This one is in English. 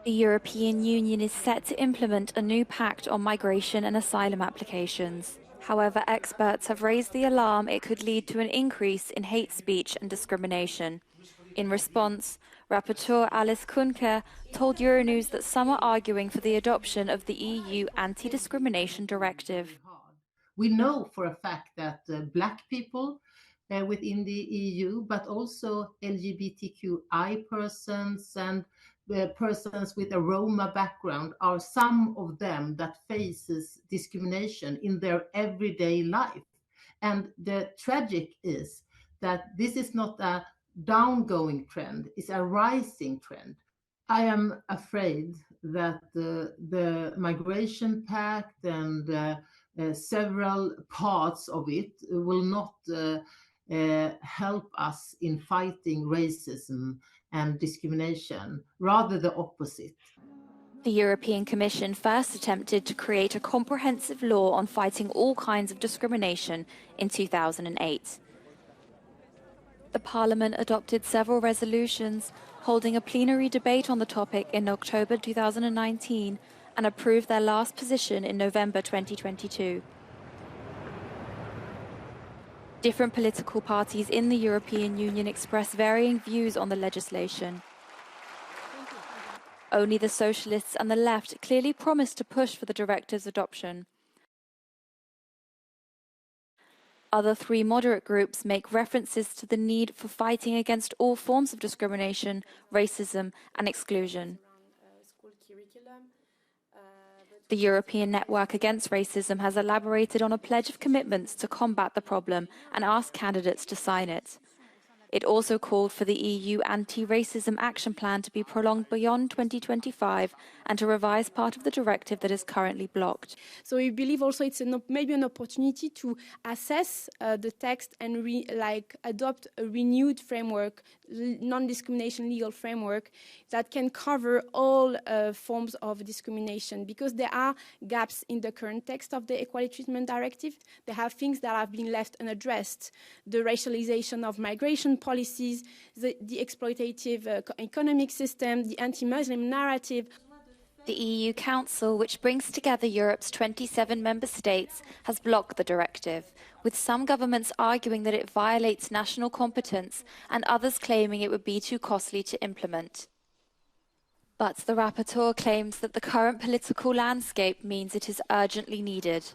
The European Union is set to implement a new pact on migration and asylum applications. However, experts have raised the alarm it could lead to an increase in hate speech and discrimination. In response, Rapporteur Alice Kunke told Euronews that some are arguing for the adoption of the EU anti-discrimination directive. We know for a fact that black people within the EU, but also LGBTQI persons and persons with a Roma background are some of them that faces discrimination in their everyday life. And the tragic is that this is not a downgoing trend, it's a rising trend. I am afraid that the migration pact and several parts of it will not help us in fighting racism and discrimination, rather the opposite. The European Commission first attempted to create a comprehensive law on fighting all kinds of discrimination in 2008. The Parliament adopted several resolutions, holding a plenary debate on the topic in October 2019 and approved their last position in November 2022. Different political parties in the European Union express varying views on the legislation. Only the Socialists and the Left clearly promised to push for the directive's adoption. Other three moderate groups make references to the need for fighting against all forms of discrimination, racism, and exclusion. The European Network Against Racism has elaborated on a pledge of commitments to combat the problem and asked candidates to sign it. It also called for the EU anti-racism action plan to be prolonged beyond 2025 and to revise part of the directive that is currently blocked. So we believe also it's maybe an opportunity to assess the text and adopt a renewed framework, non-discrimination legal framework that can cover all forms of discrimination, because there are gaps in the current text of the Equality Treatment Directive. There have things that have been left unaddressed: the racialization of migration policies, the exploitative economic system, the anti-Muslim narrative. The EU Council, which brings together Europe's 27 member states, has blocked the directive, with some governments arguing that it violates national competence and others claiming it would be too costly to implement. But the rapporteur claims that the current political landscape means it is urgently needed.